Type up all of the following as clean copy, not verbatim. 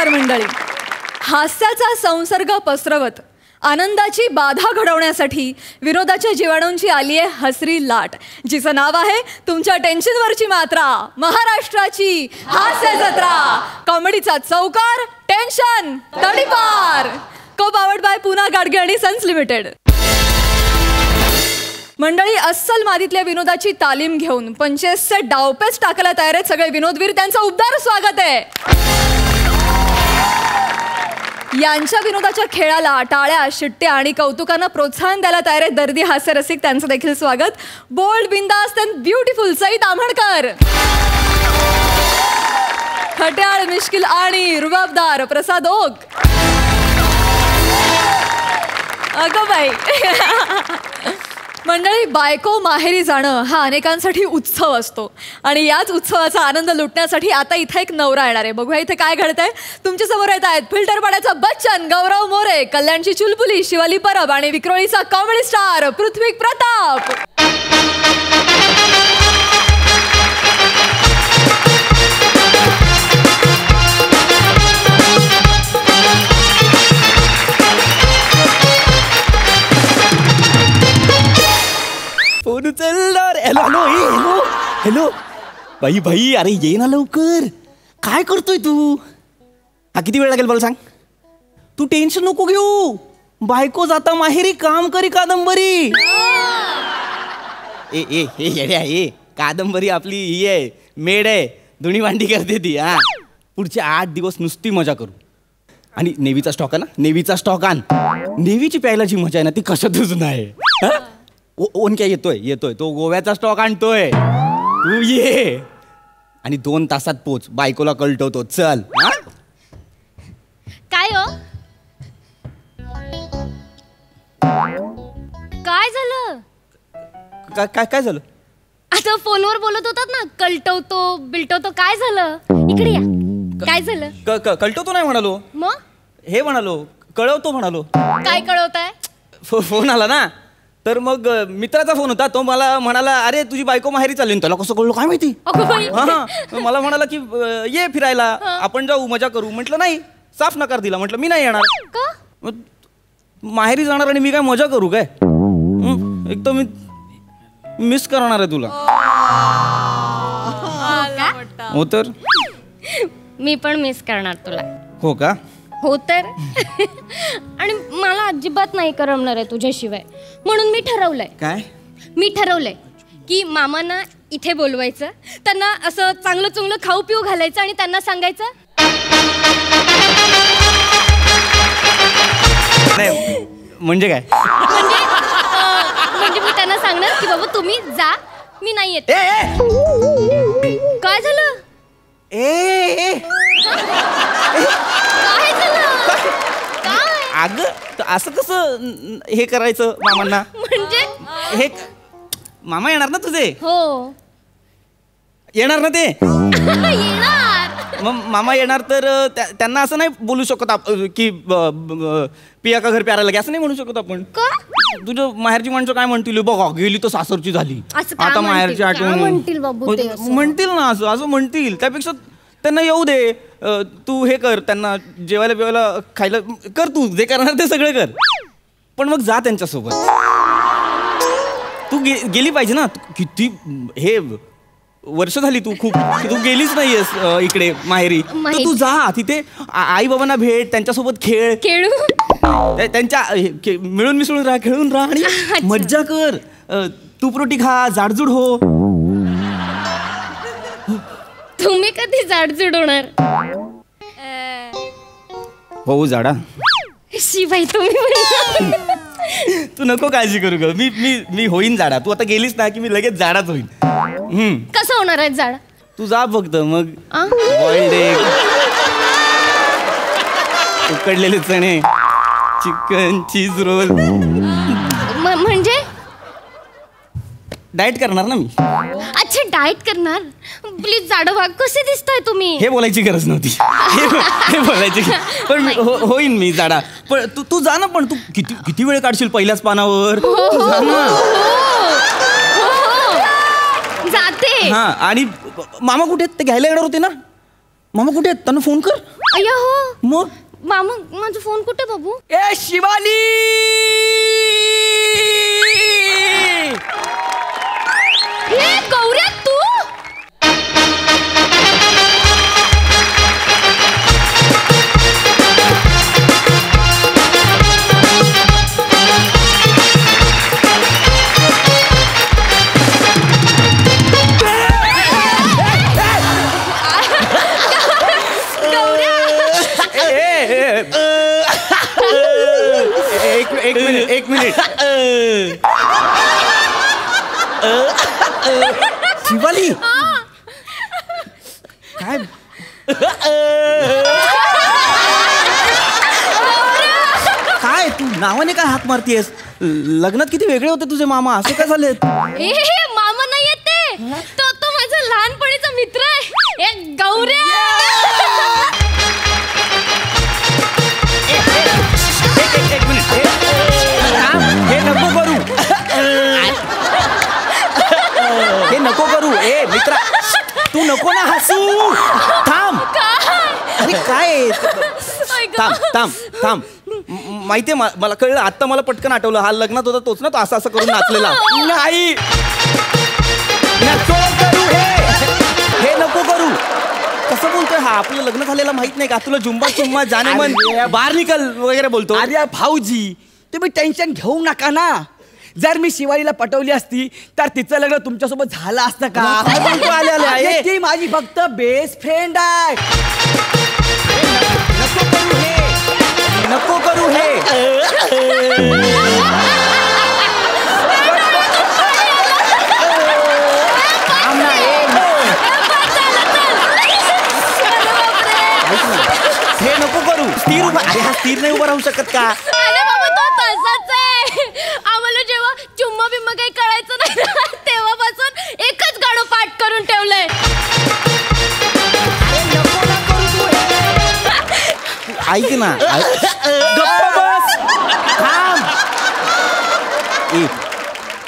नमस्कार मंडळी. हास्याचा संसर्ग पसरवत आनंदाची बाधा घडवण्यासाठी विनोदाच्या जीवाणूंची आली आहे हसरी लाट, जिचं नाव आहे तुमच्या टेन्शनवरची मात्रा, महाराष्ट्राची हास्य जत्रा. कॉमेडीचा चौकार, टेन्शन तडीपार. को पावर्ड बाय पुना गाडगे आणि सन्स लिमिटेड. मंडळी, अस्सल मादीतल्या विनोदाची तालीम घेऊन 25 डावपेच टाकायला तयार आहेत सगळे विनोदवीर. त्यांचं उबदार स्वागत आहे. यांच्या विनोदाच्या खेळाला टाळ्या, शिट्ट्या आणि कौतुकानं प्रोत्साहन द्यायला तयार आहेत दर्दी हास्य रसिक. त्यांचं देखील स्वागत. बोल्ड, बिंदास्त अँड ब्युटिफुल सई ताम्हणकर. खट्याळ, मिश्किल आणि रुबाबदार प्रसाद ओक. अगं बाई. मंडळी, बायको माहेरी जाणं हा अनेकांसाठी उत्सव असतो आणि याच उत्सवाचा आनंद लुटण्यासाठी आता इथे एक नवरा येणार आहे. बघूया इथे काय घडतंय. तुमच्या समोर येत आहेत फिल्टर पाड्याचा बच्चन गौरव मोरे, कल्याणची चुलबुली शिवाली परब आणि विक्रोळीचा कॉमेडी स्टार पृथ्वी प्रताप. फोन उचलणार. Hello hello hello hello. बाई बाई, अरे ये ना लवकर. काय करतोय तू? हा किती वेळ लागेल मला सांग. तू टेन्शन नको घेऊ. बायको जाता माहेरी काम करी कादंबरी. ए ए हे येड्या, ए कादंबरी आपली ही आहे, मेड आहे, धुणी भांडी करते ती. हा, पुढचे 8 दिवस नुसती मजा करू. आणि नेव्हीचा स्टॉक आहे ना, नेव्हीचा स्टॉक आण. नेव्हीची प्यायला जी मजा आहे ना ती कशातच नाही. ओन काय येतोय येतोय तो गोव्याचा स्टॉक आणतोय. तू ये आणि 2 तासात पोच. बायकोला कळटवतो. चल. काय हो, काय झालं? काय काय झालं? आता फोनवर बोलत होतात ना, कळटवतो बिलटवतो. काय झालं? इकडे या. काय झालं? कळटवतो नाही म्हणालो, मग हे म्हणालो कळवतो म्हणालो. काय कळवताय? फोन आला ना, तर मग मित्राचा फोन होता. तो मला म्हणाला, अरे तुझी बायको माहेरी चालली. त्याला कसं कळलं काय माहिती. हा, मला म्हणाला की ये फिरायला, आपण जाऊ, मजा करू. म्हटलं नाही, साफ नकार दिला. म्हटलं मी नाही येणार. का? माहेरी जाणार आणि मी काय मजा करू काय? एक तर मी मिस करणार आहे तुला. हो तर मी पण मिस करणार तुला. हो का? हो तर. आणि मला अजिबात नाही करमणार आहे तुझ्याशिवाय. म्हणून मी ठरवलंय. काय? मी ठरवलंय की मामांना इथे बोलवायचं, त्यांना असं चांगलं चांगलं खाऊ पिऊ घालायचं आणि त्यांना सांगायचं. नाही म्हणजे काय? म्हणजे मी त्यांना सांगणार की बाबा तुम्ही जा, मी नाही येत. काय झालं? काय झालं? काय? अगं असं कसं हे करायचं मामांना? म्हणजे हे मामा येणार ना तुझे? हो येणार ना ते? येणार. मग मामा येणार तर त्यांना असं नाही बोलू शकत की पिया का घर प्यारा लगे, असं नाही म्हणू शकत आपण. का? तुझं माहेरची माणसं काय म्हणतील, बघा गेली तर सासरची झाली, आता माहेरची आठवण म्हणतील बाबू ते. म्हणतील ना, असं असं म्हणतील. त्यापेक्षा त्यांना येऊ दे. तू हे कर, त्यांना जेवायला बिवायला खायला कर, तू जे करणार ते सगळं कर. पण मग जा त्यांच्यासोबत. तू गेली पाहिजे ना. किती हे वर्ष झाली तू खूप तू गेलीच नाहीयेस इकडे माहेरी. तर तू जा तिथे, आई बाबांना भेट, त्यांच्यासोबत खेळ, खेळू, त्यांच्या मिळून मिसळून राहा, खेळून राहा आणि मज्जा कर. तूप रोटी खा, जाडजूड हो. तुम्ही कधी जाडजूड होणार? हो जाडा. शिवाय तुम्ही तू नको काळजी करू ग. मी होईन जाडा. तू आता गेलीस ना की मी लगेच जाडाच होईन. कसं होणार आहे जाडा? तू जा फक्त. मग बॉइल्ड एग, उकडलेले चणे, चिकन, चीज रोल. म्हणजे डाएट करणार ना मी. अच्छा, डाएट करणार. प्लीज जाडं व्हा. कसे दिसताय तुम्ही? हे बोलायची गरज नव्हती. हे बोलायची. पण होईन मी जाडा. पण तू जा ना. पण तू किती वेळ काढशील पहिल्याच पानावर? जा ना. जाते. हा. आणि मामा कुठे आहेत? ते घ्यायला येणार होते ना. मामा कुठे आहेत? त्यांना फोन कर. अय्या हो मग मामा माझा फोन कुठे बाबू? ए शिवाली हे गौऱ्या तू एक मिनिट शिवाली काय काय तू नावाने काय हात मारतीयस? लग्नात किती वेगळे होते तुझे मामा, असे काय झाले? हे मामा नाही येते तो माझा लहानपणीचा मित्र आहे एक गौऱ्या. एक मिनिट हे नको करू हे नको करू. ए मित्रा तू नको ना हसू. थांब. अरे काय थांब थांब थांब. माहितीये मला कळलं आत्ता, मला पटकन आठवलं. हा लग्नात होता तोच ना, तो असं असं करून नाचलेला. नाही नको करू हे नको करू. कसं बोलतोय हा? आपलं लग्न झालेलं माहित नाही का तुला? जुंबा चुम्मा जाने मन बाहेर निकल वगैरे बोलतो. अरे भाऊजी तुम्ही टेन्शन घेऊ नका ना. जर मी शिवालीला पटवली असती तर तिचं लग्न तुमच्यासोबत झालं असतं का? आले ती माझी फक्त बेस्ट फ्रेंड आहे. नको करू हे नको करू हे. हे नको करू. स्थिर उभा. अरे हा स्थिर नाही उभा राहू शकत का? अरे बाबा तो तसाच आहे. आम्हाला जेव्हा चुम्मा बिम्मा काही कळायचं नाही ना, तेव्हापासून एकच गाणं पाठ करून ठेवलंय. ऐक ना गप्प बस. थांब.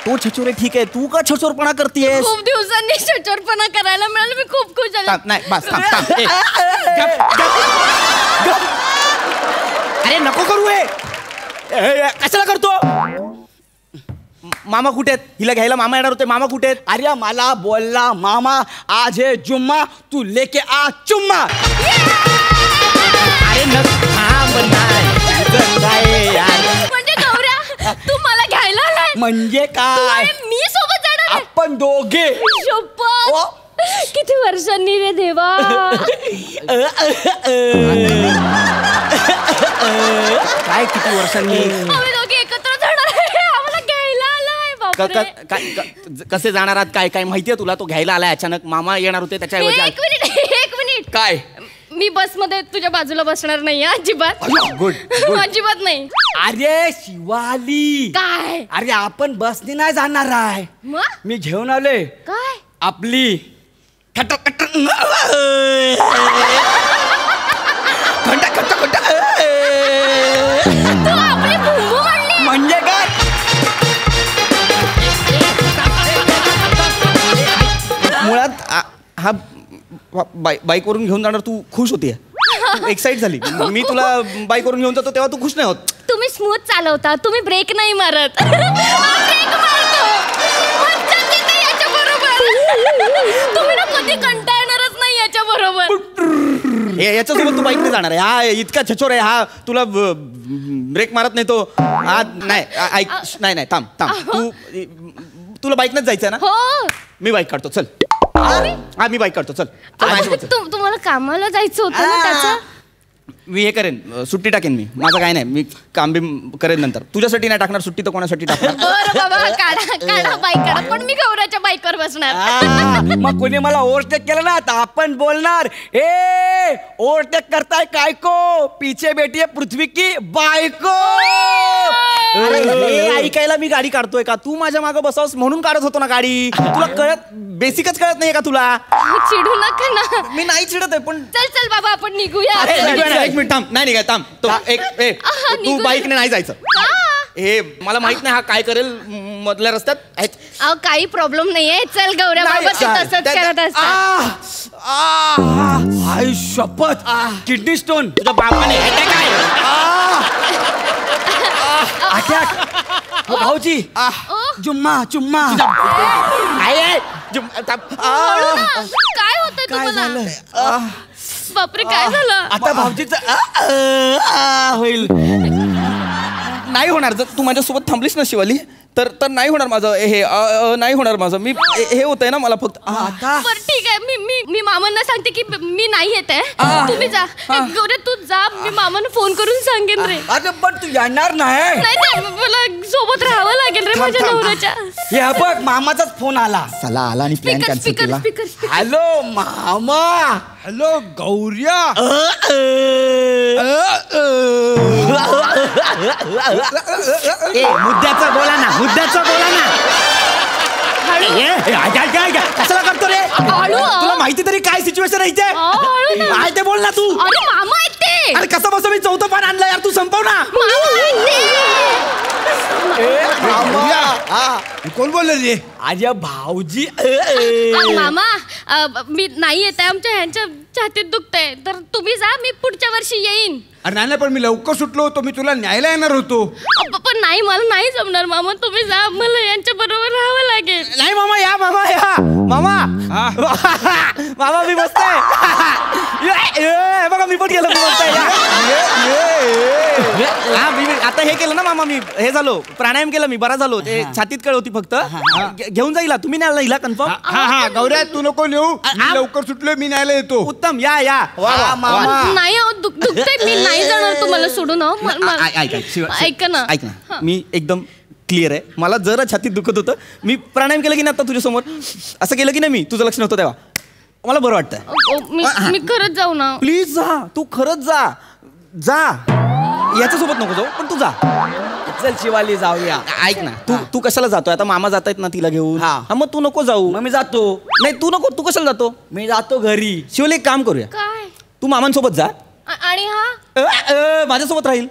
तो छचोरे ठीक आहे, तू का छचोरपणा करतेयस? खूप दिवसांनी छचोरपणा करायला मिळालं, मी खूप खुश झाले. नाही बस थांब थांब. अरे नको करू हे. कशाला करतो? मामा कुठे आहेत? हिला घ्यायला मामा येणार होते. मामा कुठे आहेत? अरे मला बोलला मामा आज है जुम्मा तू लेके आ चुम्मा. अरे थांब यार. म्हणजे गौऱ्या तू मला घ्यायला आलाय? म्हणजे तू काय? आणि मी सोबत जाणार आहे? आपण दोघे. शपथ. किती वर्षांनी रे देवा. काय किती वर्षांनी? आम्ही दोघे एकत्र जाणार आहे. आम्हाला घ्यायला आलाय. बापरे. कसे जाणार आहात? काय काय माहितीये तुला? तो घ्यायला आलाय अचानक. मामा येणार होते त्याच्याऐवजी. एक मिनिट. काय? मी बसमध्ये तुझ्या बाजूला बसणार नाही अजिबात. गुड. अजिबात नाही. अरे शिवाली काय? अरे आपण बसने नाही जाणार आहे. मग मी घेऊन आलोय काय? आपली तू आपली भुंगू म्हणली. म्हणजे काय? मुळात हा बाईकवरून घेऊन जाणार. तू खुश होती, एक्साइट झाली. मी तुला बाईकवरून घेऊन जातो तेव्हा तू खुश नाही होत. तुम्ही स्मूथ चालवता, तुम्ही ब्रेक नाही मारत. ब्रेक मारतो. मज्जा येते याच्याबरोबर. तुम्ही ना कधी कंटाळणारच नाही याच्याबरोबर. याच्यासोबत तू बाईकने जाणार आहे? हा इतका छचोर आहे हा. तुला ब्रेक मारत नाही तो. हा नाही ऐक. नाही थांब थांब. तुला बाईकनेच जायचं ना? हो. मी बाईक काढतो चल. हा मी बाईक काढतो चल. तुम्हाला कामाला जायचं होतं ना त्याचं? मी हे करेन, सुट्टी टाकेन मी. माझं काय नाही, मी काम बी करेन नंतर. तुझ्यासाठी नाही टाकणार सुट्टी, तर कोणासाठी टाकणार? बरं बाबा काढा बाईक काढा. पण मी गौऱ्याच्या बाईकवर बसणार. मग कोणी मला ओव्हरटेक केलं ना तर आपण बोलणार ए ओव्हरटेक करताय काय को, पीछे बेटी है पृथ्वी की बायको. अरे हे ऐकायला मी गाडी काढतोय का? तू माझ्या मागं बसावस म्हणून काढत होतो ना गाडी. तुला कळत, बेसिकच कळत नाहीये का तुला? चिडू नका ना. मी नाही चिडत आहे पण. चल बाबा आपण निघूया. एक मिनिट थांब. नाही निघाय थांब. तू बाईकने नाही जायचं. हे मला माहित नाही हा काय करेल मधल्या रस्त्यात. काही प्रॉब्लेम नाहीये. चल गौऱ्या बाबा तू तसंच करत असतात. आई शपथ किडनी स्टोन. तुझ्या बापाने काय अटॅक. भाऊजी जुम्मा चुम्मा. हळू ना. काय होतंय काय तुम्हाला? झालं? बापरे काय झालं? आता भाऊजीच होईल. नाही होणार. जर तू माझ्यासोबत थांबलीस ना शिवाली तर नाही होणार माझं हे नाही होणार माझं. मी हे होतंय ना मला फक्त. आता बरं ठीक आहे. मी मामांना सांगते की मी नाही येत आहे. तुम्ही जा. गौऱ्या तू जा. मी मामांना फोन करून सांगेन रे. अरे पण तू येणार नाही. नाही मला सोबत राहावं लागेल रे माझ्या नवऱ्याच्या. हे बघ मामाचाच फोन आला. चला आला आणि प्लॅन स्पीकर कॅन्सल स्पीकर केला. स्पीकर हॅलो मामा. हॅलो गौऱ्या. मुद्द्याचं बोला ना. मुद्द्याचं बोला ना. कशाला करतो रे. हळू. तुला माहिती तरी काय सिच्युएशन आहे इथे. हळू ना. काय ते बोल ना तू. अरे मामा आहेत ते. अरे कसं बसं मी चौथं पान आणलं यार. तू संपव ना. मामा आहेत ते. कोण बोलले? अरे भाऊजी. मामा मी नाही येत आहे. आमच्या ह्यांच्या छातीत दुखतंय तर तुम्ही जा. मी पुढच्या वर्षी येईन. अरे नाही पण मी लवकर सुटलो होतो. मी तुला न्यायला येणार होतो. पण नाही मला नाही जमणार मामा. तुम्ही जा. मला यांच्या बरोबर राहावं लागेल. नाही मामा या. मामा या. मामा मामा मी मस्त आहे. बघा मी पण गेलो. मस्त आहे. आता हे केलं ना मामा. मी हे झालो. प्राणायाम केला मी. बरा झालो. ते छातीत कळ होती फक्त. घेऊन जाईल तुम्ही न्यायला हिला कन्फर्म. हा गौऱ्या तू नको नेऊ. मी लवकर सुटलोय. मी न्यायला येतो. उत्तम या या. मामा नाही दुखतंय. मी नाही जाणार तुम्हाला सोडून. ऐका ना. ऐक ना. मी एकदम क्लिअर आहे. मला जरा छातीत दुखत होतं. मी प्राणायाम केलं की नाही आता तुझ्यासमोर असं केलं की नाही मी तुझं लक्ष नव्हतं तेव्हा मला बरं वाटतं. मी खरंच जाऊ ना. प्लीज जा. तू खरंच जा. जा. याच्यासोबत नको जाऊ पण तू जा. चल शिवाली जाऊया. ऐक ना. तू कशाला जातोय आता. मामा जात आहेत ना तिला घेऊन. हा. मग तू नको जाऊ. मग मी जातो. नाही तू नको. तू कशाला जातो. मी जातो घरी. शिवले एक काम करूया. काय? तू मामांसोबत जा. आणि हा माझ्यासोबत राहील.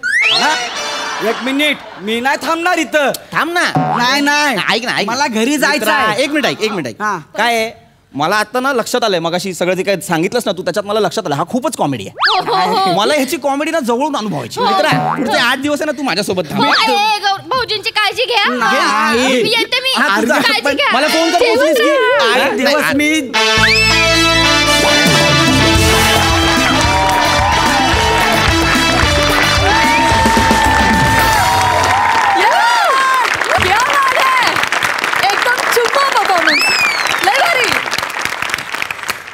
एक मिनिट. मी नाही थांबणार इथं. थांब ना. नाही ऐक ना. मला घरी जायचं आहे. एक मिनिट. हा. काय आहे मला आता ना लक्षात आलंय मगाशी सगळं जे काय सांगितलंस ना तू त्याच्यात मला लक्षात आलं हा खूपच कॉमेडी आहे. मला ह्याची कॉमेडी ना जवळून अनुभवायची. मित्रा पुढचे 8 दिवस आहे ना तू माझ्यासोबत थांब. भाऊजींची काळजी घ्या. घे. मी येते. मी हा, तुझा. काळजी घ्या. मला फोन कर पोहोचलीस की. 8 दिवस मी क्या बात है. एकदम चुम्मा परफॉर्मन्स. लय भारी.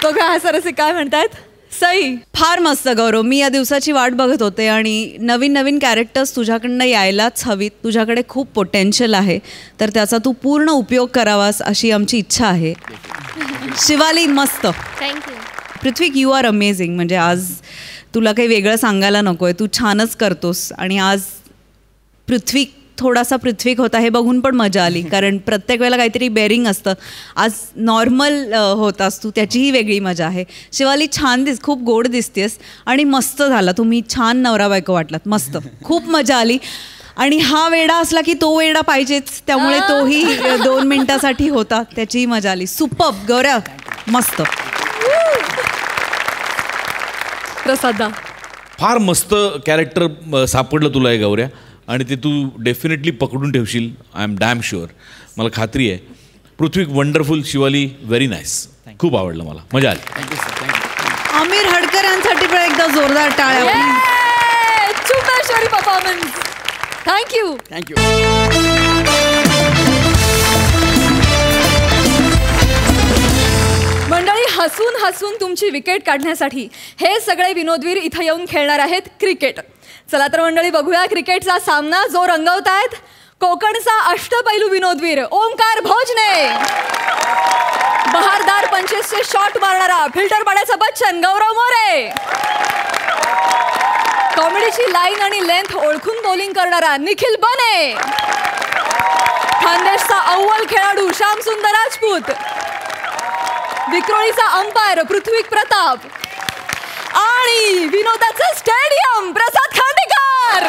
बघा हा सरसे काय म्हणतायत. सई. फार मस्त गौरव. मी या दिवसाची वाट बघत होते आणि नवीन नवीन कॅरेक्टर्स तुझ्याकडनं यायलाच हवीत. तुझ्याकडे खूप पोटेन्शियल आहे तर त्याचा तू पूर्ण उपयोग करावास अशी आमची इच्छा आहे. शिवाली मस्त. Thank you. Prithvi you are amazing. म्हणजे आज तुला काही वेगळं सांगायला नको आहे. तू छानच करतोस आणि आज पृथ्वी थोडासा पृथ्वीक होता हे बघून पण मजा आली कारण प्रत्येक वेळेला काहीतरी बेरिंग असतं. आज नॉर्मल होतास तू त्याचीही वेगळी मजा आहे. शिवाली छान खूप गोड दिसतेस आणि मस्त झाला. तुम्ही छान नवरा बायको वाटलात. मस्त. खूप मजा आली. आणि हा वेडा असला की तो वेडा पाहिजेच त्यामुळे तोही 2 मिनिटासाठी होता. त्याचीही मजा आली. सुपर्ब गौऱ्या. मस्त. प्रसादा. फार मस्त कॅरेक्टर सापडलं तुला हे गौऱ्या आणि ते तू डेफिनेटली पकडून ठेवशील. I am damn sure. मला खात्री आहे. पृथ्वी वंडरफुल. Shivali very nice. खूप आवडलं मला. मजा आली. आमिर हडकर यांसाठी पण एकदा जोरदार टाळ्या. चुम्मेश्वरी परफॉर्मन्स. थँक्यू. मंडळी हसून हसून तुमची विकेट काढण्यासाठी हे सगळे विनोदवीर इथं येऊन खेळणार आहेत क्रिकेट. चला तर मंडळी बघूया क्रिकेटचा सामना जो रंगवतायत कोकणचा अष्टपैलू विनोदवीर ओमकार भोजने, बहारदार पंचेसचे शॉट मारणारा फिल्टर पाड्याचा बच्चन गौरव मोरे, कॉमेडीची लाईन आणि लेंथ ओळखून बॉलिंग करणारा निखिल बने, खानदेशचा अव्वल खेळाडू श्यामसुंदर राजपूत, विक्रोळीचा अंपायर पृथ्वी प्रताप आणि विनोदाचं स्टेडियम प्रसाद खांडेकर.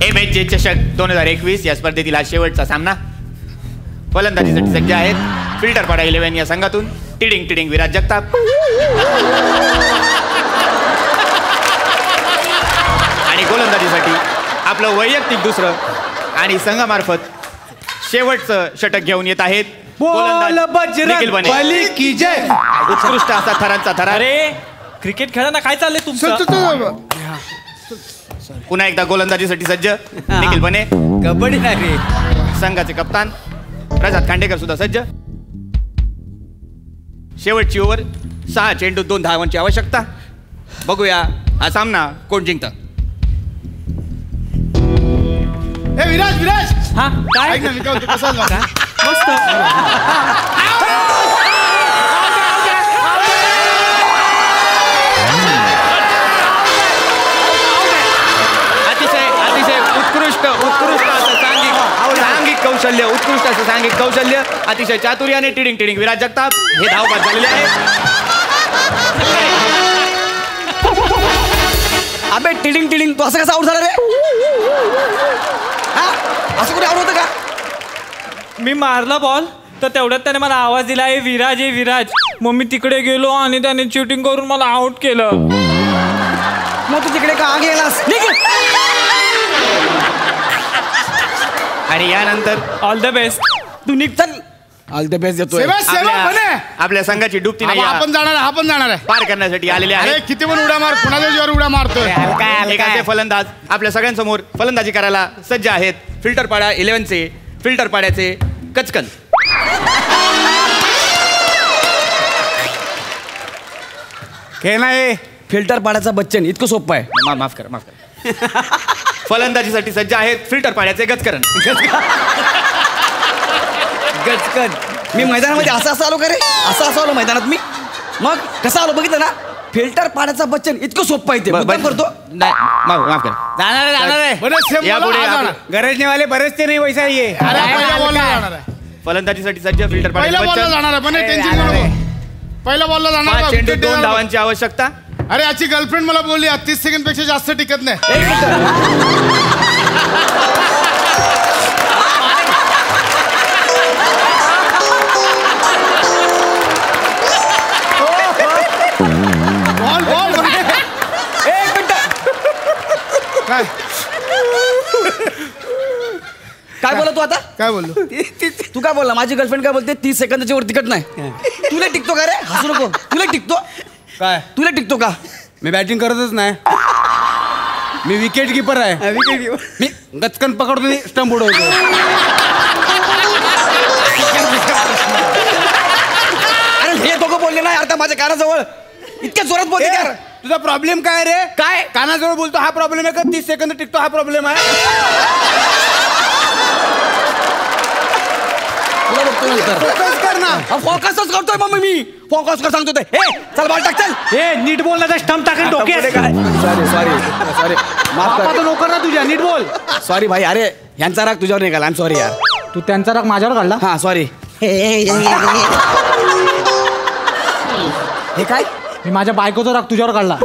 MHJ चषक 2021 या स्पर्धेतील हा शेवटचा सामना. फलंदाजीसाठी सज्ज आहेत फिल्टरपाडा 11 या संघातून टिडिंग टिडिंग विराज जगताप आणि गोलंदाजीसाठी आपलं वैयक्तिक दुसरं आणि संघामार्फत शेवटचं षटक घेऊन येत आहेत निखिल बने. उत्कृष्ट असा थरांचा थरा. अरे क्रिकेट खेळताना काय चाललंय तुमचं? पुन्हा एकदा गोलंदाजीसाठी सज्ज निखिल बने. कबड्डी नाही रे. संघाचे कप्तान प्रसाद खांडेकर सुद्धा सज्ज. शेवटची ओव्हर 6 चेंडू 2 धावांची आवश्यकता. बघूया हा सामना कोण जिंकतं. ए विराज विराज हा काय ऐक ना मी काय म्हणतो, कसा झाला? मस्त. अतिशय अतिशय उत्कृष्ट असं सांघिक कौशल्य उत्कृष्ट असं सांघिक कौशल्य अतिशय चातुर्याने टिडिंग टिडिंग विराज जगताप हे धावबाद झालेले आहे. अबे टिडिंग टिडिंग तू असं कसं आउट झाला रे? हा असं कुठे आउट होतं का? मी मारला बॉल तर तेवढ्यात त्याने मला आवाज दिला ए विराज. मग मी तिकडे गेलो आणि त्याने चिटिंग करून मला आउट केलं. मग तू तिकडे का गेलास? आणि यानंतर ऑल द बेस्ट. तू निघ चल. ऑल द बेस्ट देतोय. आपल्या संघाची डुबती नाही आपण जाणार आहे पार करण्यासाठी आलेले अरे आहेत. किती पण उड्या मार, कुणाच्या जीवावर उड्या मारतोय. एकाचे फलंदाज आपल्या सगळ्यांसमोर फलंदाजी करायला सज्ज आहेत फिल्टरपाडा 11चे फिल्टरपाड्याचे कचकन. हे नाही फिल्टर पाड्याचा बच्चन इतकं सोपं आहे. माफ करा. फलंदाजीसाठी सज्ज आहेत फिल्टरपाड्याचे गचकरण. गचकन. मी मैदानामध्ये असं आलो का रे? असं आलो मैदानात मी. मग कसं आलो बघितलं ना? फिल्टर पाड्याचा बच्चन इतकं सोपं आहे ते. मुद्दाम करतो. माफ करा. जाणार आहे यापुढे गरजनेवाले बरेचसे नाही वैसा ये. अरे पहिल्या बॉलला जाणार आहे. फलंदाजीसाठी सज्ज पहिल्या बॉलला फिल्टरपाड्याचे जाणार आहे पण टेन्शन घेऊ नको. पहिल्या बॉलला जाणार 5 आहे, चेंडू wicket 2 देणार. धावांची आवश्यकता. अरे याची गर्लफ्रेंड मला बोलली 30 सेकंड पेक्षा जास्त टिकत नाही. बॉल एक मिनिट. काय काय बोला तू आता? काय बोललो? तू काय बोलला? माझी गर्लफ्रेंड काय बोलते? 30 सेकंदाच्या वर तिकट नाही. तुला टिकतो का रे? हसू नको. तुला टिकतो काय तुला टिकतो का? मी बॅटिंग करतच नाही. मी विकेट कीपर आहे. मी गचकन पकडतो आणि स्टंप उडवतो. अरे हे दोघं बोलले नाही आता माझ्या कानाजवळ इतक्या जोरात बोलते यार. तुझा प्रॉब्लेम काय रे? काय? कानाजवळ बोलतो हा प्रॉब्लेम आहे का 30 सेकंद टिकतो हा प्रॉब्लेम आहे? फोकस कर ना. फोकसच करतोय मग मी. फोकस कर सांगतो ते. हे चल बॉल टाक चल. ए नीट बोल ना स्टंप टाकेल डोक्यात. सॉरी माफ कर. लवकर ना तुझ्या नीट बोल. सॉरी भाई. अरे यांचा राग तुझ्यावर निघाला. आय एम सॉरी यार. तू त्यांचा राग माझ्यावर काढला. हा सॉरी. हे काय? मी माझ्या बायकोचा राग तुझ्यावर काढला.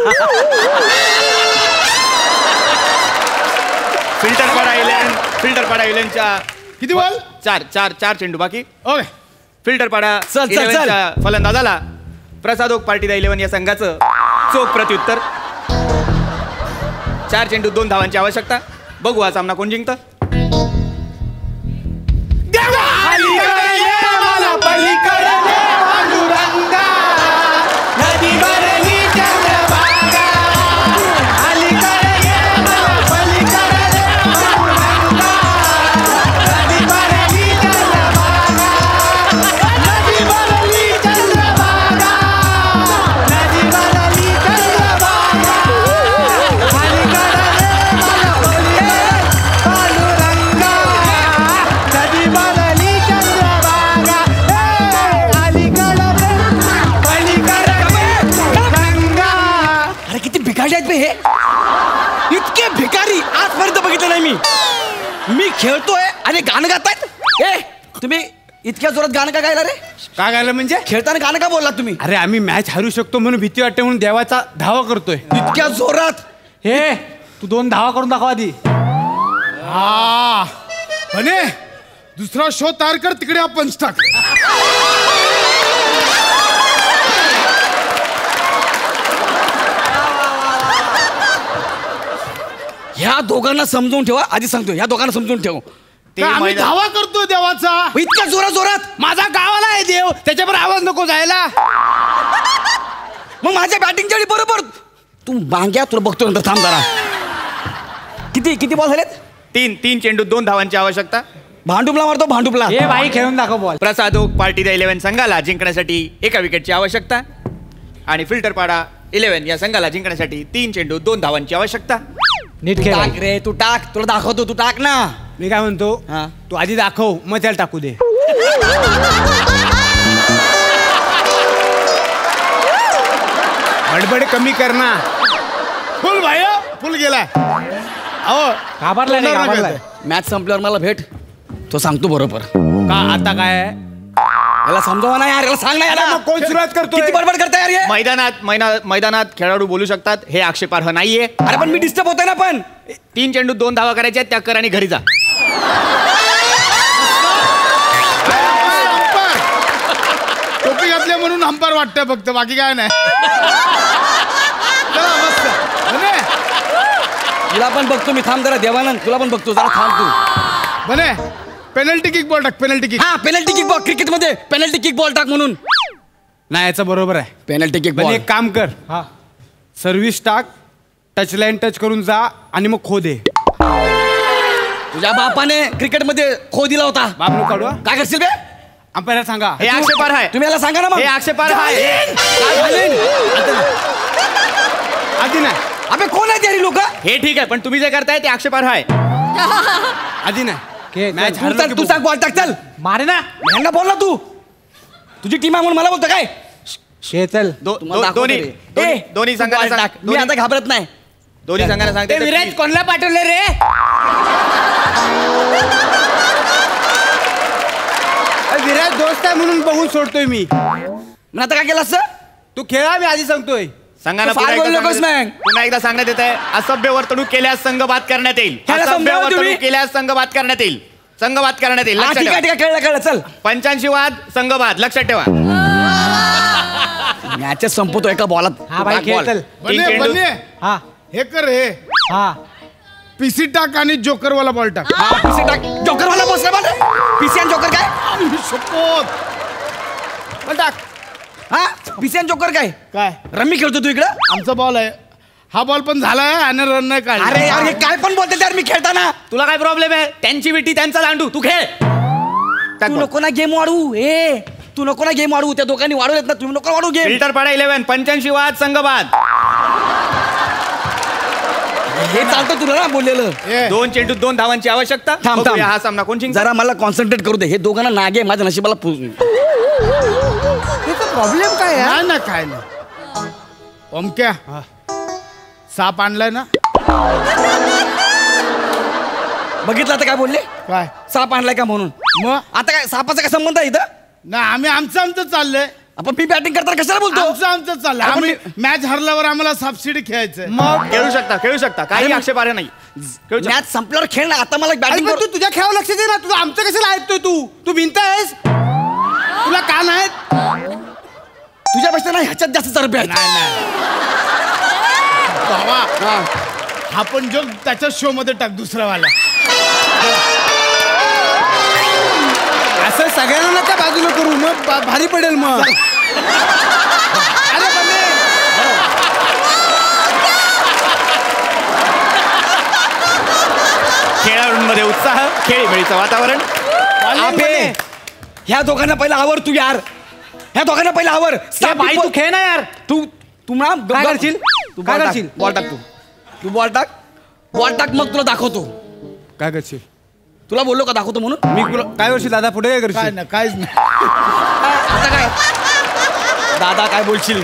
फिल्टरपाडा 11च्या किती बॉल? 4 चेंडू बाकी. ओके फिल्टरपाडा चल, चल, चल. 11च्या फलंदाजाला प्रसाद ओक पार्टी 11 या संघाचं चोख प्रत्युत्तर. 4 चेंडू 2 धावांची आवश्यकता. बघू हा सामना कोण जिंकतं. हे इतके भिकारी आजपर्यंत बघितले नाही मी खेळतोय आणि गाणं गातायत. ए तुम्ही इतक्या जोरात गाणं का गायला रे? काय गायला म्हणजे? खेळताना गाणं का बोलला तुम्ही? अरे आम्ही मॅच हरू शकतो म्हणून भीती वाटते म्हणून देवाचा धावा करतोय. इतक्या जोरात? हे तू 2 धावा करून दाखव आधी. हा म्हणे दुसरा शो तयार कर, तिकडे हा पंच टाक. ह्या दोघांना समजून ठेवा. आधी सांगतो, ह्या दोघांना समजून ठेव. आम्ही धावा करतोय देवाचा. इतक्या जोरात जोरात. माझा गावाला आहे देव, त्याच्यावर आवाज नको जायला. मग माझ्या बॅटिंगच्या वेळी बरोबर तू मांग्या, तुला बघतो नंतर. थांब जरा. किती बॉल झालेत? 3 चेंडू 2 धावांची आवश्यकता. भांडुपला मारतो, भांडुपला. हे भाई खेळून दाखव बॉल. प्रसादोक पार्टी द 11 संघाला जिंकण्यासाठी 1 विकेटची आवश्यकता. आणि फिल्टरपाडा 11 या संघाला जिंकण्यासाठी 3 चेंडू 2 धावांची आवश्यकता. नीट खेळ. टाक रे, तू टाक. तुला दाखवतो, तू टाक ना. मी काय म्हणतो, हा. तू आधी दाखव, मग त्याला टाकू दे. बडबड कमी कर ना. फुल भाई, फुल गेलाय. अहो घाबरलाय नाही, घाबरलाय. मॅच संपल्यावर मला भेट, तो सांगतो बरोबर. का आता काय आहे? याला समजावा ना यार, याला सांग ना याला. मग कोण सुरुवात करतो? किती बडबड करता यार हे? मैदानात खेळाडू बोलू शकतात, हे आक्षेपार्ह नाहीये. अरे पण मी डिस्टर्ब होतोय ना. पण 3 चेंडू 2 धावा करायच्या, त्या कर आणि घरी जा. टोपी घातली म्हणून अंपायर वाटतंय फक्त, बाकी काय नाही. चला, मस्त. बने तुला पण बघतो मी. थांब जरा देवानंद, तुला पण बघतो जरा. थांब तू. बने पेनल्टी किक बॉल टाक. Penalty kick. हा, पेनल्टी किक बॉल. क्रिकेट मध्ये पेनल्टी किक बॉल टाक म्हणून. नाही, याचं बरोबर आहे. पेनल्टी किक पण बॉल. एक काम कर, सर्व्हिस टाक, टच लाईन टच करून जा आणि मग खो दे. तुझ्या बापाने क्रिकेट मध्ये खो दिला होता. बाप नको काढू. काय करशील बे? अंपायर सांगा. हे आक्षेपार्ह आहे. तुम्ही याला सांगा ना मग. हे आक्षेपार्ह आहे. आधी नाही, अबे कोण आहे ते लोक? हे ठीक आहे, पण तुम्ही जे करताय ते आक्षेपार्ह आहे. आधी नाही. मॅच तू सांग, बॉल टाक. चल मारे ना. ह्यांना बोल ना तू. तुझी टीम आहे म्हणून मला बोलतो काय? चल. तुम्हाला दाखवतो रे. दोन्ही तू बॉल टाक. मी आता घाबरत नाही. दोन्ही संघांना सांगते. विराज कोणला पाठवले रे? विराज दोस्त आहे म्हणून बघून सोडतोय मी. मग आता काय केलं असं? तू खेळा, मी आधी सांगतोय. संघाला फार बोलू नकोस मग. पुन्हा एकदा सांगण्यात येत आहे, असभ्य वर्तणूक केल्यास संघ बाद करण्यात येईल. ह्याला असभ्य समजावं तुम्ही. वर्तणूक केल्यास संघ बाद करण्यात येईल. संघ बाद करण्यात येईल. हा, लक्षात ठीक आहे, ठेवा. ठीक आहे. कळलं कळलं. चल. 85 वाद संघ बाद. लक्षात ठेवा. मॅचच संपवतो एका बॉलात. हा भाई, खेळ चल. तीन चेंडू. बने हा हे कर, हे हा. पीसी टाक आणि जोकर वाला बॉल टाक. हा, पीसी टाक. जोकर वाला बॉस काय? पीसी आणि जोकर काय? शपथ. बॉल टाक. हा, पीसी आणि जोकर काय? काय रम्मी खेळतो तू इकडं? आमचा बॉल आहे हा. बॉल पण झालाय आणि रन नाही काढला. अरे यार, हे काय पण बोलते यार मी खेळताना. तुला काय प्रॉब्लेम आहे? त्यांची विटी त्यांचा दांडू. तू खेळ. तू नको ना गेम वाढवू. तू नको ना गेम वाढवू. त्या दोघांनी वाढवलेत ना, तुम्ही नको वाढवू गेम. फिल्टरपाडा 11 85 वाद संघ बाद. हे चालतं तुला ना बोललेलं. 2 चेंडू 2 धावांची आवश्यकता. थांब बघूया थांब. हा सामना कोण जिंकतो. जरा मला कॉन्सन्ट्रेट करू दे. हे दोघांना नागे माझ्या नशिबाला प्रॉब्लेम काय आहे ना? काय नाही. ओमक्या साप आणलाय ना? बघितलं आता काय बोलले? काय साप आणलाय का म्हणून. मग आता काय सापाचा काय संबंध आहे इथं? नाही, आम्ही आमचं चाललंय. आपण मी बॅटिंग करताना कशाला बोलतो? आमचं चाललंय. आम्ही मॅच हरल्यावर आम्हाला सापशिडी खेळायचंय. मग खेळू शकता. काही आक्षेपार्ह नाही. खेळू शकता. मॅच संपल्यावर खेळ ना. आता मला बॅटिंग तू तुझ्या खेळावर लक्ष दे ना. तुझं आमचं कशाला ऐकतोय तू भिंत आहेस? तुला कान आहेत? तुझ्यापेक्षा नाही ह्याच्यात जास्त चरबी आहे. भावा, हा पण जोक त्याच्या शो मध्ये टाक दुसरावाला. असं सगळ्यांना नका बाजूला करू, मग भारी पडेल मग. अरे बने. खेळाडूंमध्ये उत्साह, खेळीमेळीचं वातावरण. आपे, ह्या दोघांना पहिला आवर तू यार. ह्या दोघांना पहिला आवर. भाई तू खेळ ना यार. तू ना काय करशील? तू काय बॉल करशील? टाक. बॉल टाक तू. तू बॉल टाक. बॉल टाक, मग तुला दाखवतो. काय करशील? तुला बोललो का दाखवतो म्हणून? मी काय करशील दादा? पुढे काय करशील? काय नाही, काहीच नाही. आता काय दादा काय बोलशील?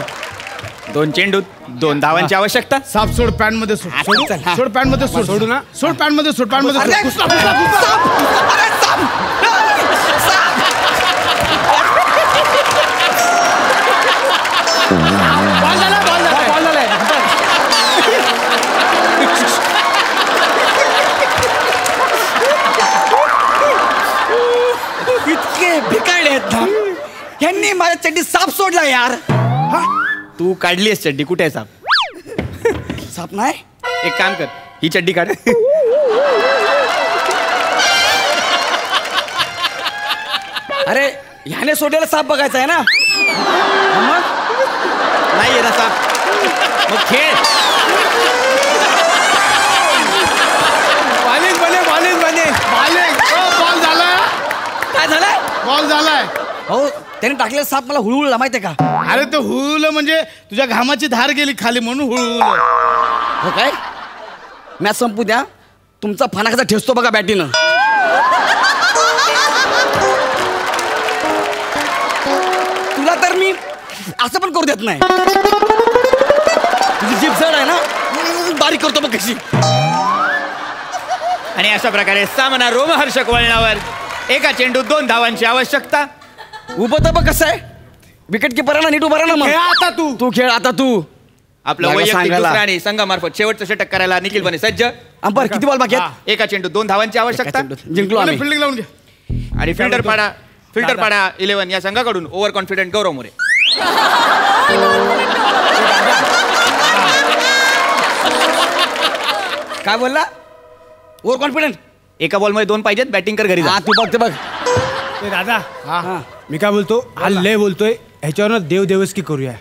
2 चेंडू 2 धावांची आवश्यकता. साप सोड, पॅन्ट मध्ये सोड. चल, हा. सोड पॅन्ट मध्ये सोड. सोडू ना? सोड पॅन्ट मध्ये सोड. पॅन्ट मध्ये अरे, सोड. घुसला, घुसला, घुसला. साप! अरे, साप! साप! बॉल झाला, बॉल झाला. बॉल झालाय. आहेत ना यांनी माझ्या चड्डी साप सोडला यार. तू काढलीस चड्डी, कुठे आहे साप? साप नाही. एक काम कर, ही चड्डी काढ. अरे ह्याने सोडलेला साप बघायचा आहे ना. मग नाही आहे ना साप, मग खेळ. बॉल झालाय. काय झालंय? बॉल झालाय. हो त्याने टाकलेला साप मला हुळहुळला माहितीये का. अरे ते हुळलं म्हणजे तुझ्या घामाची धार गेली खाली म्हणून हुळहुळलं. हो काय, मॅच संपू द्या, तुमचा फणा कसा ठेचतो बघा बॅटीनं. तुला तर मी असं पण करू देत नाही. तुझी जीभ जड आहे ना, बारीक करतो बघ कशी. आणि अशा प्रकारे सामना रोमहर्षक वळणावर. एका चेंडूत 2 धावांची आवश्यकता. उभं तर बघ कसं आहे. विकेट किपर ना, नीट उभा राहा ना. मग खेळ आता तू. तू खेळ आता तू. आपलं जागा वैयक्तिक सांगायला. दुसरा आणि संघामार्फत शेवटचं षटक करायला निखिल बने सज्ज. अंपर किती बॉल बाकी आहेत? एका चेंडूत 2 धावांची आवश्यकता. जिंकलो आम्ही. फिल्डिंग लावून घे. आणि फिल्टर पाडा 11 या संघाकडून ओव्हर कॉन्फिडंट गौरव मोरे. काय बोलला? Over confident. एका बॉलमध्ये 2 पाहिजेत, बॅटिंग कर घरी जा. हा तू बघ ते बघ. ए दादा, हा मी काय बोलतो, हा लय बोलतोय, ह्याच्यावर देवदेवस्की करूया.